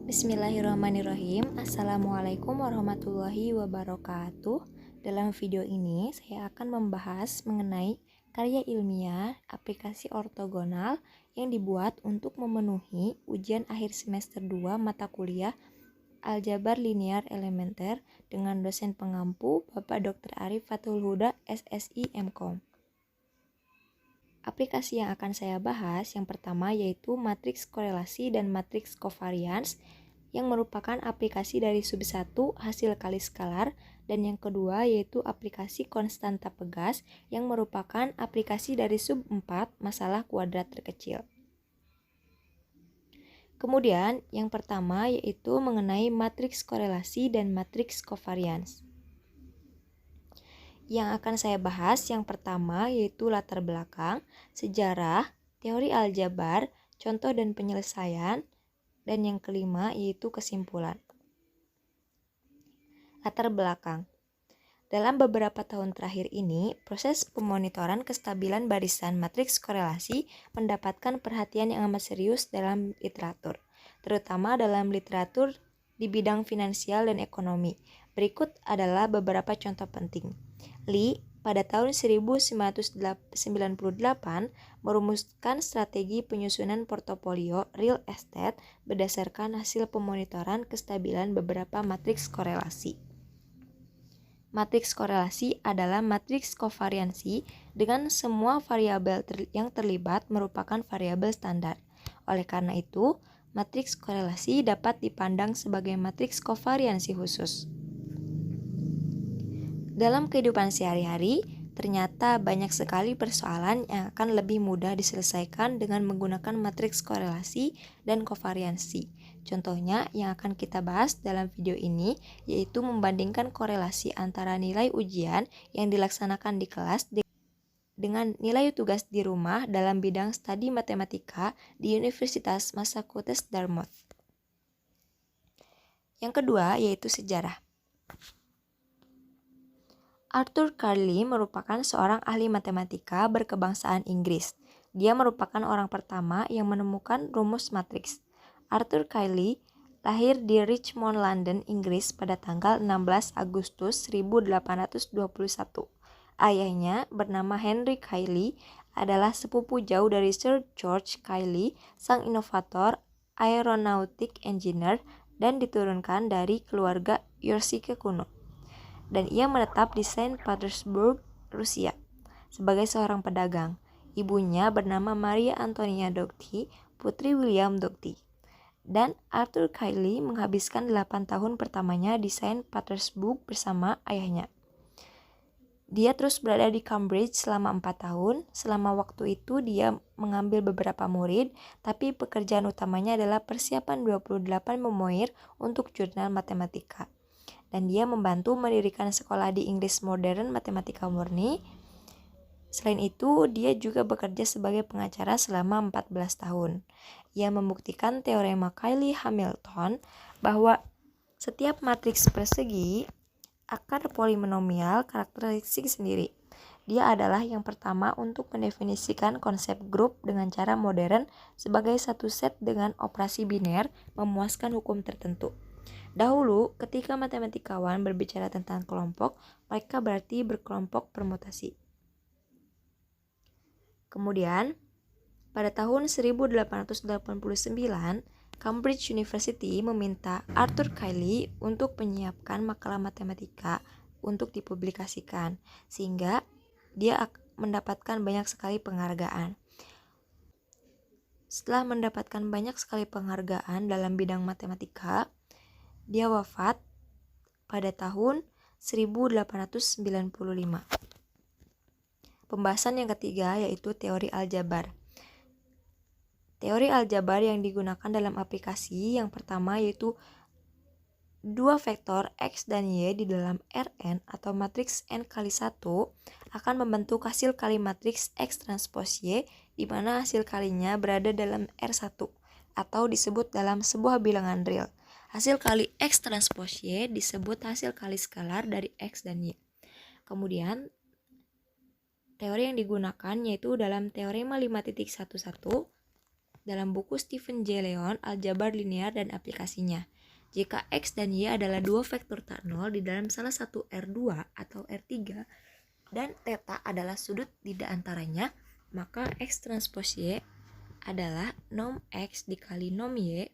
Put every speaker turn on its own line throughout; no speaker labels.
Bismillahirrahmanirrahim. Assalamualaikum warahmatullahi wabarakatuh. Dalam video ini saya akan membahas mengenai karya ilmiah aplikasi ortogonal yang dibuat untuk memenuhi ujian akhir semester 2 mata kuliah Aljabar Linear Elementer dengan dosen pengampu Bapak Dr. Arif Fathul Huda, SSI MKom. Aplikasi yang akan saya bahas yang pertama yaitu matriks korelasi dan matriks covariance yang merupakan aplikasi dari sub 1 hasil kali skalar, dan yang kedua yaitu aplikasi konstanta Pegas yang merupakan aplikasi dari sub 4 masalah kuadrat terkecil. Kemudian yang pertama yaitu mengenai matriks korelasi dan matriks covariance. Yang akan saya bahas yang pertama yaitu latar belakang, sejarah, teori aljabar, contoh dan penyelesaian, dan yang kelima yaitu kesimpulan. Latar belakang. Dalam beberapa tahun terakhir ini, proses pemonitoran kestabilan barisan matriks korelasi mendapatkan perhatian yang amat serius dalam literatur, terutama dalam literatur di bidang finansial dan ekonomi. Berikut adalah beberapa contoh penting. Lee pada tahun 1998 merumuskan strategi penyusunan portofolio real estate berdasarkan hasil pemonitoran kestabilan beberapa matriks korelasi. Matriks korelasi adalah matriks kovariansi dengan semua variabel yang terlibat merupakan variabel standar. Oleh karena itu, matriks korelasi dapat dipandang sebagai matriks kovariansi khusus. Dalam kehidupan sehari-hari, ternyata banyak sekali persoalan yang akan lebih mudah diselesaikan dengan menggunakan matriks korelasi dan kovariansi. Contohnya yang akan kita bahas dalam video ini yaitu membandingkan korelasi antara nilai ujian yang dilaksanakan di kelas dengan nilai tugas di rumah dalam bidang studi matematika di Universitas Massachusetts Dartmouth. Yang kedua yaitu sejarah. Arthur Cayley merupakan seorang ahli matematika berkebangsaan Inggris. Dia merupakan orang pertama yang menemukan rumus matriks. Arthur Cayley lahir di Richmond, London, Inggris pada tanggal 16 Agustus 1821. Ayahnya bernama Henry Cayley adalah sepupu jauh dari Sir George Cayley, sang inovator aeronautic engineer, dan diturunkan dari keluarga Yorkshire kuno. Dan ia menetap di Saint Petersburg, Rusia, sebagai seorang pedagang. Ibunya bernama Maria Antonia Doty, putri William Doty. Dan Arthur Cayley menghabiskan 8 tahun pertamanya di Saint Petersburg bersama ayahnya. Dia terus berada di Cambridge selama 4 tahun. Selama waktu itu dia mengambil beberapa murid, tapi pekerjaan utamanya adalah persiapan 28 memoir untuk jurnal matematika. Dan dia membantu mendirikan sekolah di Inggris modern matematika murni. Selain itu, dia juga bekerja sebagai pengacara selama 14 tahun. Ia membuktikan teorema Cayley-Hamilton bahwa setiap matriks persegi akar polinomial karakteristik sendiri. Dia adalah yang pertama untuk mendefinisikan konsep grup dengan cara modern sebagai satu set dengan operasi biner memuaskan hukum tertentu. Dahulu, ketika matematikawan berbicara tentang kelompok, mereka berarti berkelompok permutasi. Kemudian, pada tahun 1889, Cambridge University meminta Arthur Cayley untuk menyiapkan makalah matematika untuk dipublikasikan, sehingga dia mendapatkan banyak sekali penghargaan. Setelah mendapatkan banyak sekali penghargaan dalam bidang matematika, dia wafat pada tahun 1895. Pembahasan yang ketiga yaitu teori aljabar. Teori aljabar yang digunakan dalam aplikasi yang pertama yaitu dua vektor X dan Y di dalam Rn atau matriks N kali 1 akan membentuk hasil kali matriks X transpos Y di mana hasil kalinya berada dalam R1 atau disebut dalam sebuah bilangan real. Hasil kali X transpos Y disebut hasil kali skalar dari X dan Y. Kemudian, teori yang digunakan yaitu dalam teorema 5.11 dalam buku Stephen J. Leon, Aljabar Linear dan Aplikasinya. Jika X dan Y adalah dua vektor tak nol di dalam salah satu R2 atau R3 dan theta adalah sudut di antaranya, maka X transpos Y adalah nom X dikali nom Y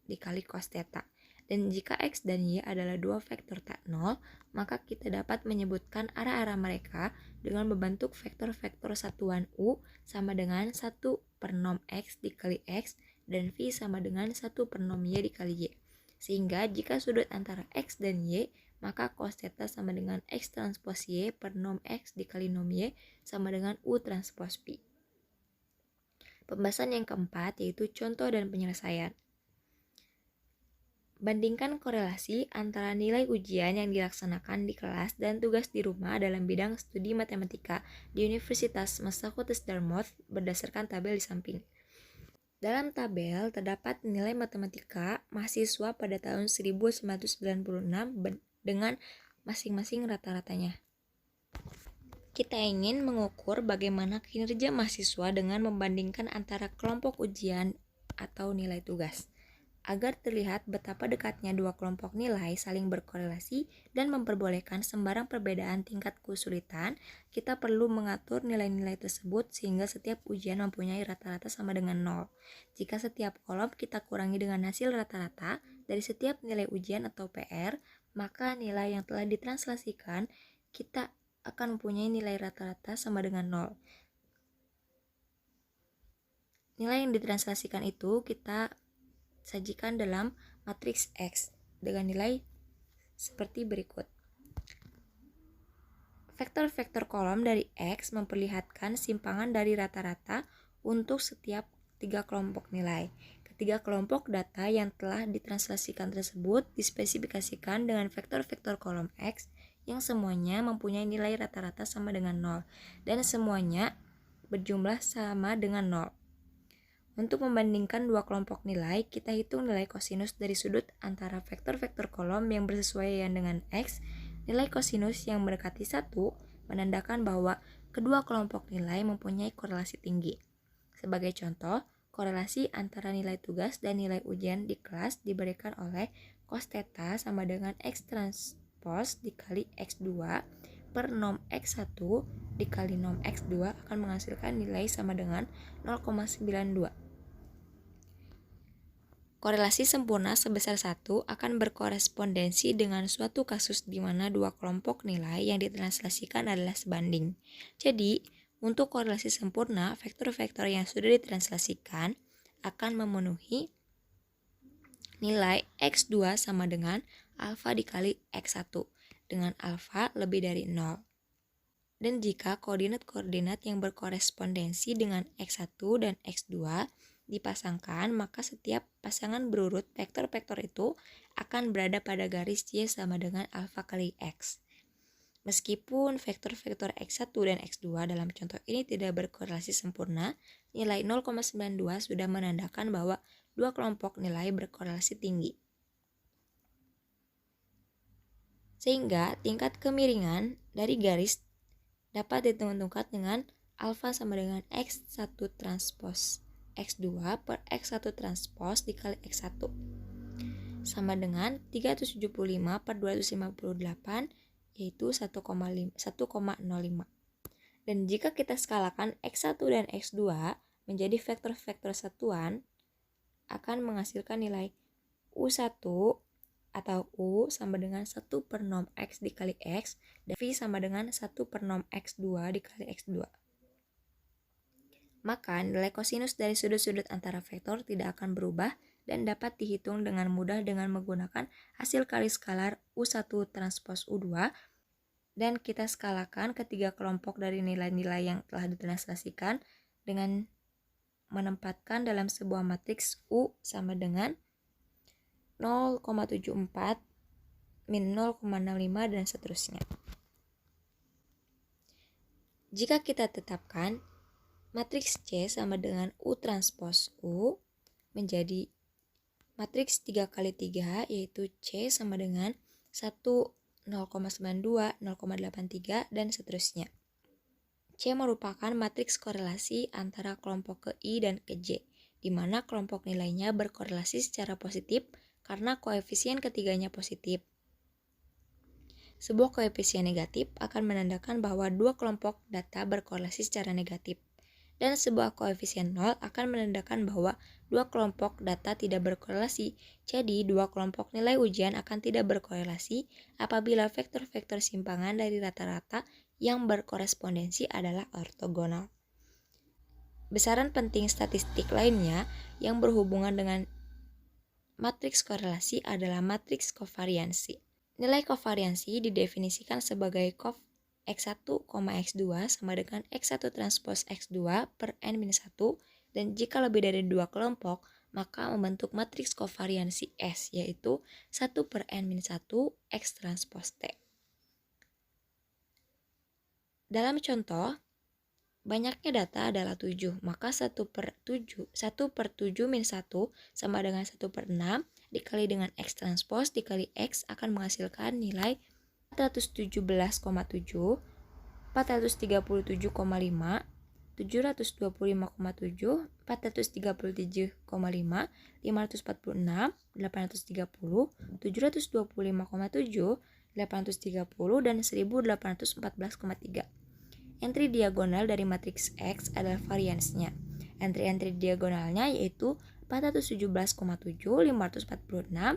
dikali cos theta. Dan jika X dan Y adalah dua vektor tak nol, maka kita dapat menyebutkan arah-arah mereka dengan membentuk vektor-vektor satuan U sama dengan 1 per nom X dikali X dan V sama dengan 1 per nom Y dikali Y. Sehingga jika sudut antara X dan Y, maka cos theta sama dengan X transpos Y per nom X dikali nom Y sama dengan U transpos P. Pembahasan yang keempat yaitu contoh dan penyelesaian. Bandingkan korelasi antara nilai ujian yang dilaksanakan di kelas dan tugas di rumah dalam bidang studi matematika di Universitas Massachusetts Dartmouth berdasarkan tabel di samping. Dalam tabel terdapat nilai matematika mahasiswa pada tahun 1996 dengan masing-masing rata-ratanya. Kita ingin mengukur bagaimana kinerja mahasiswa dengan membandingkan antara kelompok ujian atau nilai tugas. Agar terlihat betapa dekatnya dua kelompok nilai saling berkorelasi dan memperbolehkan sembarang perbedaan tingkat kesulitan, kita perlu mengatur nilai-nilai tersebut sehingga setiap ujian mempunyai rata-rata sama dengan 0. Jika setiap kolom kita kurangi dengan hasil rata-rata dari setiap nilai ujian atau PR, maka nilai yang telah ditranslasikan kita akan mempunyai nilai rata-rata sama dengan 0. Nilai yang ditranslasikan itu kita sajikan dalam matriks X dengan nilai seperti berikut. Vektor-vektor kolom dari X memperlihatkan simpangan dari rata-rata untuk setiap 3 kelompok nilai. Ketiga kelompok data yang telah ditranslasikan tersebut dispesifikasikan dengan vektor-vektor kolom X yang semuanya mempunyai nilai rata-rata sama dengan 0 dan semuanya berjumlah sama dengan 0. Untuk membandingkan dua kelompok nilai, kita hitung nilai kosinus dari sudut antara vektor-vektor kolom yang bersesuaian dengan X. Nilai kosinus yang mendekati 1 menandakan bahwa kedua kelompok nilai mempunyai korelasi tinggi. Sebagai contoh, korelasi antara nilai tugas dan nilai ujian di kelas diberikan oleh cos theta sama dengan X transpos dikali X2 per nom X1 dikali nom X2 akan menghasilkan nilai sama dengan 0,92. Korelasi sempurna sebesar 1 akan berkorespondensi dengan suatu kasus di mana dua kelompok nilai yang ditranslasikan adalah sebanding. Jadi, untuk korelasi sempurna, vektor-vektor yang sudah ditranslasikan akan memenuhi nilai X2 sama dengan alfa dikali X1 dengan alfa lebih dari 0. Dan jika koordinat-koordinat yang berkorespondensi dengan X1 dan X2 dipasangkan, maka setiap pasangan berurut vektor-vektor itu akan berada pada garis Y sama dengan alfa kali X. Meskipun vektor-vektor X1 dan X2 dalam contoh ini tidak berkorelasi sempurna, nilai 0,92 sudah menandakan bahwa dua kelompok nilai berkorelasi tinggi. Sehingga tingkat kemiringan dari garis dapat ditentukan dengan alfa sama dengan X1 transpos X2 per X1 transpos dikali X1 sama dengan 375 per 258 yaitu 1,05. Dan jika kita skalakan X1 dan X2 menjadi vektor-vektor satuan akan menghasilkan nilai U1 atau U sama dengan 1 per nom X dikali X dan V sama dengan 1 per nom X2 dikali X2. Maka nilai kosinus dari sudut-sudut antara vektor tidak akan berubah dan dapat dihitung dengan mudah dengan menggunakan hasil kali skalar U1 transpos U2 dan kita skalakan ketiga kelompok dari nilai-nilai yang telah ditranslasikan dengan menempatkan dalam sebuah matriks U sama dengan 0,74 min 0,65 dan seterusnya. Jika kita tetapkan matriks C sama dengan U transpos U menjadi matriks 3 kali 3 yaitu C sama dengan 1, 0,92, 0,83 dan seterusnya. C merupakan matriks korelasi antara kelompok ke I dan ke J. di mana kelompok nilainya berkorelasi secara positif karena koefisien ketiganya positif. Sebuah koefisien negatif akan menandakan bahwa dua kelompok data berkorelasi secara negatif. Dan sebuah koefisien 0 akan menandakan bahwa dua kelompok data tidak berkorelasi. Jadi, dua kelompok nilai ujian akan tidak berkorelasi apabila vektor-vektor simpangan dari rata-rata yang berkorespondensi adalah ortogonal. Besaran penting statistik lainnya yang berhubungan dengan matriks korelasi adalah matriks kovariansi. Nilai kovariansi didefinisikan sebagai cov X1, X2 sama dengan X1 transpose X2 per N-1 dan jika lebih dari dua kelompok maka membentuk matriks kovariansi S yaitu 1 per N-1 X transpose T. Dalam contoh, banyaknya data adalah 7, maka 1 per 7 min 1 sama dengan 1 per 6 dikali dengan X transpose dikali X akan menghasilkan nilai 417,7, 437,5, 725,7, 437,5, 546, 830, 725,7, 830, dan 1814,3. Entry diagonal dari matriks X adalah variansnya. Entry-entry diagonalnya yaitu 417,7, 546,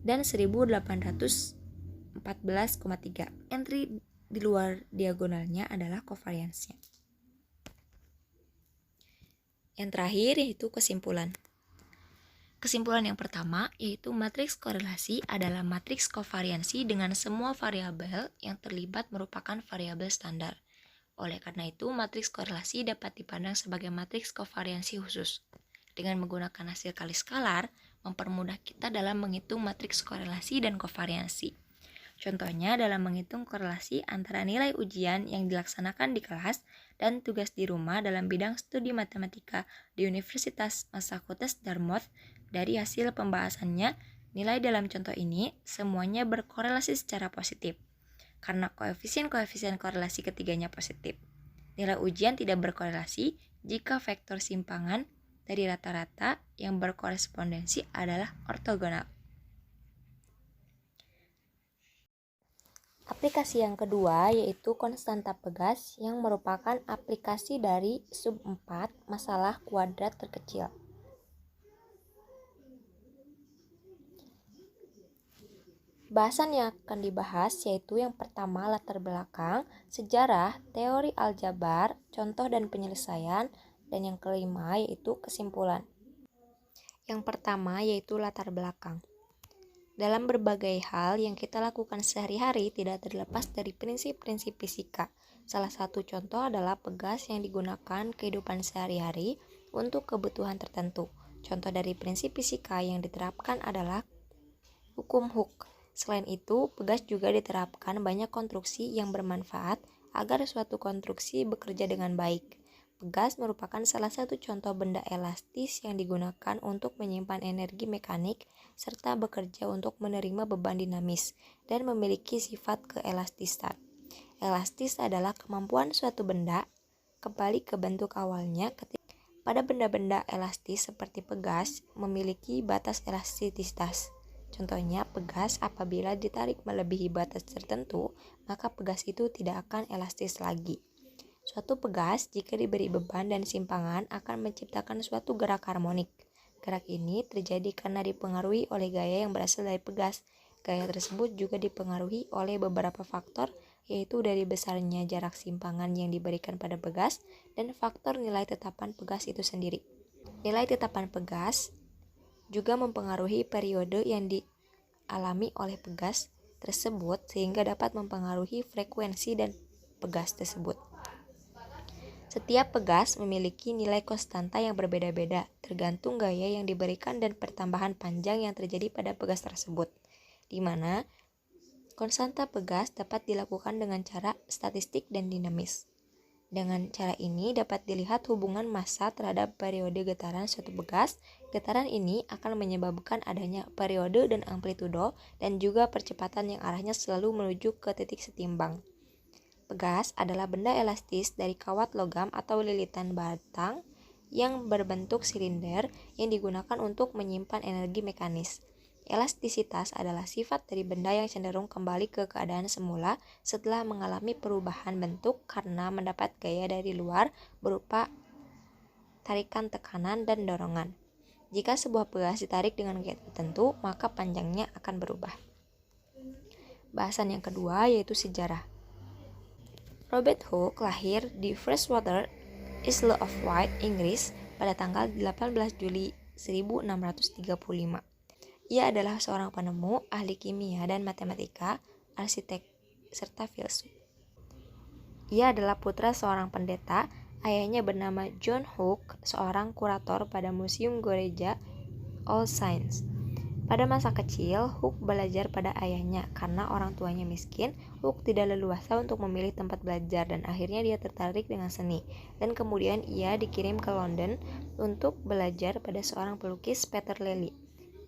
dan 1814,3. Entry di luar diagonalnya adalah kovariansnya. Yang terakhir yaitu kesimpulan. Kesimpulan yang pertama yaitu matriks korelasi adalah matriks kovariansi dengan semua variabel yang terlibat merupakan variabel standar. Oleh karena itu, matriks korelasi dapat dipandang sebagai matriks kovariansi khusus. Dengan menggunakan hasil kali skalar, mempermudah kita dalam menghitung matriks korelasi dan kovariansi. Contohnya dalam menghitung korelasi antara nilai ujian yang dilaksanakan di kelas dan tugas di rumah dalam bidang studi matematika di Universitas Massachusetts Dartmouth. Dari hasil pembahasannya, nilai dalam contoh ini semuanya berkorelasi secara positif. Karena koefisien-koefisien korelasi ketiganya positif. Nilai ujian tidak berkorelasi jika vektor simpangan dari rata-rata yang berkorespondensi adalah ortogonal. Aplikasi yang kedua yaitu konstanta Pegas yang merupakan aplikasi dari sub 4 masalah kuadrat terkecil. Bahasan yang akan dibahas yaitu yang pertama latar belakang, sejarah, teori aljabar, contoh dan penyelesaian, dan yang kelima yaitu kesimpulan. Yang pertama yaitu latar belakang. Dalam berbagai hal yang kita lakukan sehari-hari tidak terlepas dari prinsip-prinsip fisika. Salah satu contoh adalah pegas yang digunakan kehidupan sehari-hari untuk kebutuhan tertentu. Contoh dari prinsip fisika yang diterapkan adalah hukum Hooke. Selain itu, pegas juga diterapkan banyak konstruksi yang bermanfaat agar suatu konstruksi bekerja dengan baik. Pegas merupakan salah satu contoh benda elastis yang digunakan untuk menyimpan energi mekanik serta bekerja untuk menerima beban dinamis dan memiliki sifat keelastisan. Elastis adalah kemampuan suatu benda kembali ke bentuk awalnya ketika pada benda-benda elastis seperti pegas memiliki batas elastisitas. Contohnya, pegas apabila ditarik melebihi batas tertentu, maka pegas itu tidak akan elastis lagi. Suatu pegas jika diberi beban dan simpangan akan menciptakan suatu gerak harmonik. Gerak ini terjadi karena dipengaruhi oleh gaya yang berasal dari pegas. Gaya tersebut juga dipengaruhi oleh beberapa faktor, yaitu dari besarnya jarak simpangan yang diberikan pada pegas dan faktor nilai tetapan pegas itu sendiri. Nilai tetapan pegas juga mempengaruhi periode yang dialami oleh pegas tersebut sehingga dapat mempengaruhi frekuensi dan pegas tersebut. Setiap pegas memiliki nilai konstanta yang berbeda-beda tergantung gaya yang diberikan dan pertambahan panjang yang terjadi pada pegas tersebut, di mana konstanta pegas dapat dilakukan dengan cara statistik dan dinamis. Dengan cara ini dapat dilihat hubungan massa terhadap periode getaran suatu pegas. Getaran ini akan menyebabkan adanya periode dan amplitudo dan juga percepatan yang arahnya selalu menuju ke titik setimbang. Pegas adalah benda elastis dari kawat logam atau lilitan batang yang berbentuk silinder yang digunakan untuk menyimpan energi mekanis. Elastisitas adalah sifat dari benda yang cenderung kembali ke keadaan semula setelah mengalami perubahan bentuk karena mendapat gaya dari luar berupa tarikan tekanan dan dorongan. Jika sebuah pegas ditarik dengan gaya tertentu, maka panjangnya akan berubah. Bahasan yang kedua yaitu sejarah. Robert Hooke lahir di Freshwater, Isle of Wight, Inggris pada tanggal 18 Juli 1635. Ia adalah seorang penemu, ahli kimia dan matematika, arsitek, serta filsuf. Ia adalah putra seorang pendeta. Ayahnya bernama John Hooke, seorang kurator pada Museum Gereja All Saints. Pada masa kecil, Hooke belajar pada ayahnya. Karena orang tuanya miskin, Hooke tidak leluasa untuk memilih tempat belajar dan akhirnya dia tertarik dengan seni. Dan kemudian ia dikirim ke London untuk belajar pada seorang pelukis, Peter Lely.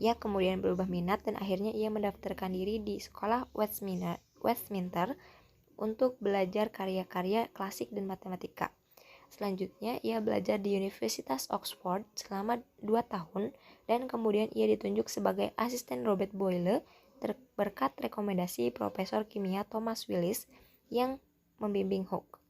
Ia kemudian berubah minat dan akhirnya ia mendaftarkan diri di sekolah Westminster untuk belajar karya-karya klasik dan matematika. Selanjutnya, ia belajar di Universitas Oxford selama 2 tahun dan kemudian ia ditunjuk sebagai asisten Robert Boyle berkat rekomendasi Profesor Kimia Thomas Willis yang membimbing Hooke.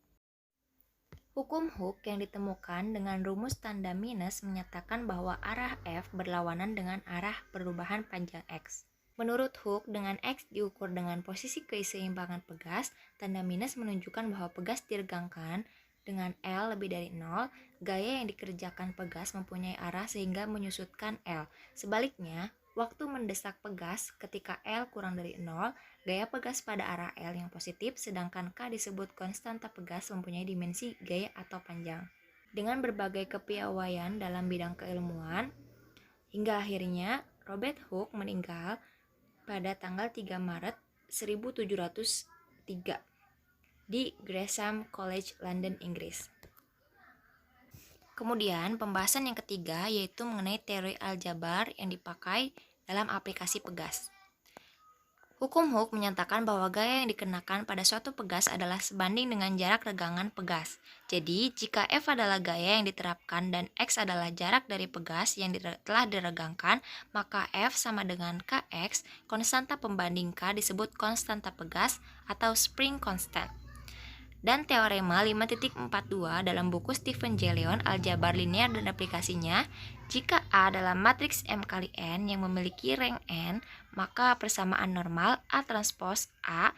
Hukum Hooke yang ditemukan dengan rumus tanda minus menyatakan bahwa arah F berlawanan dengan arah perubahan panjang X. Menurut Hooke, dengan X diukur dengan posisi keseimbangan pegas, tanda minus menunjukkan bahwa pegas diregangkan dengan L lebih dari 0, gaya yang dikerjakan pegas mempunyai arah sehingga menyusutkan L. Sebaliknya, waktu mendesak pegas ketika L kurang dari 0, gaya pegas pada arah L yang positif, sedangkan K disebut konstanta pegas mempunyai dimensi gaya atau panjang. Dengan berbagai kepiawaian dalam bidang keilmuan, hingga akhirnya Robert Hooke meninggal pada tanggal 3 Maret 1703 di Gresham College, London, Inggris. Kemudian pembahasan yang ketiga yaitu mengenai teori aljabar yang dipakai dalam aplikasi pegas. Hukum Hooke menyatakan bahwa gaya yang dikenakan pada suatu pegas adalah sebanding dengan jarak regangan pegas. Jadi, jika F adalah gaya yang diterapkan dan X adalah jarak dari pegas yang telah diregangkan, maka F sama dengan Kx, konstanta pembanding K disebut konstanta pegas atau spring constant. Dan teorema 5.42 dalam buku Stephen J. Leon, Aljabar Linear dan Aplikasinya, jika A adalah matriks M kali N yang memiliki rank N, maka persamaan normal A transpos A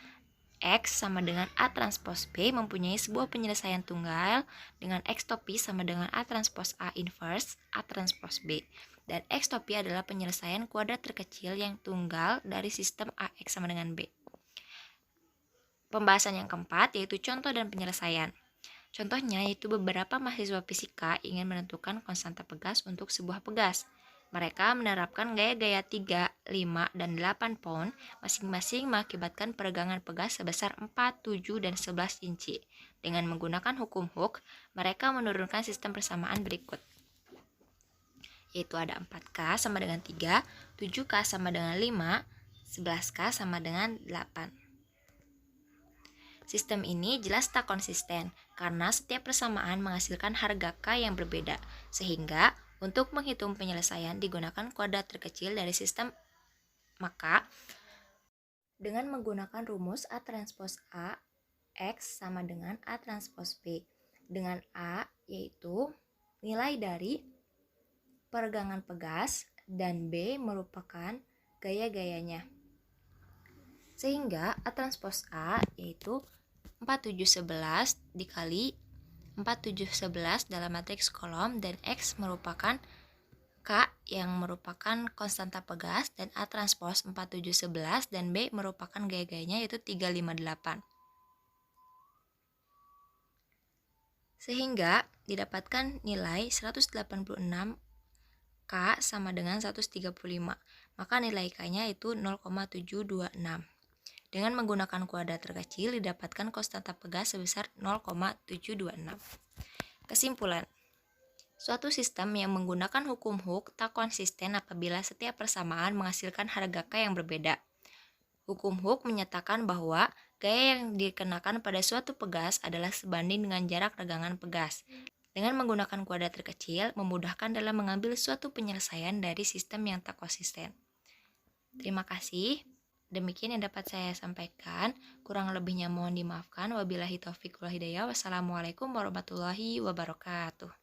X sama dengan A transpos B mempunyai sebuah penyelesaian tunggal dengan X topi sama dengan A transpos A inverse A transpos B. Dan X topi adalah penyelesaian kuadrat terkecil yang tunggal dari sistem AX sama dengan B. Pembahasan yang keempat yaitu contoh dan penyelesaian. Contohnya yaitu beberapa mahasiswa fisika ingin menentukan konstanta pegas untuk sebuah pegas. Mereka menerapkan gaya-gaya 3, 5, dan 8 pound masing-masing mengakibatkan peregangan pegas sebesar 4, 7, dan 11 inci. Dengan menggunakan hukum Hooke, mereka menurunkan sistem persamaan berikut. Yaitu ada 4K sama dengan 3, 7K sama dengan 5, 11K sama dengan 8. Sistem ini jelas tak konsisten karena setiap persamaan menghasilkan harga K yang berbeda, sehingga untuk menghitung penyelesaian digunakan kuadrat terkecil dari sistem. Maka, dengan menggunakan rumus A transpos A, X sama dengan A transpos B, dengan A yaitu nilai dari peregangan pegas dan B merupakan gaya-gayanya. Sehingga A transpos A yaitu 4711 dikali 4711 dalam matriks kolom dan X merupakan K yang merupakan konstanta pegas dan A transpos 4711 dan B merupakan gaya-gayanya yaitu 358. Sehingga didapatkan nilai 186 K sama dengan 135. Maka nilai K-nya itu 0,726. Dengan menggunakan kuadrat terkecil didapatkan konstanta pegas sebesar 0,726. Kesimpulan, suatu sistem yang menggunakan hukum Hooke tak konsisten apabila setiap persamaan menghasilkan harga K yang berbeda. Hukum Hooke menyatakan bahwa gaya yang dikenakan pada suatu pegas adalah sebanding dengan jarak regangan pegas. Dengan menggunakan kuadrat terkecil, memudahkan dalam mengambil suatu penyelesaian dari sistem yang tak konsisten. Terima kasih. Demikian yang dapat saya sampaikan. Kurang lebihnya mohon dimaafkan. Wabillahi taufiq wal hidayah. Wassalamualaikum warahmatullahi wabarakatuh.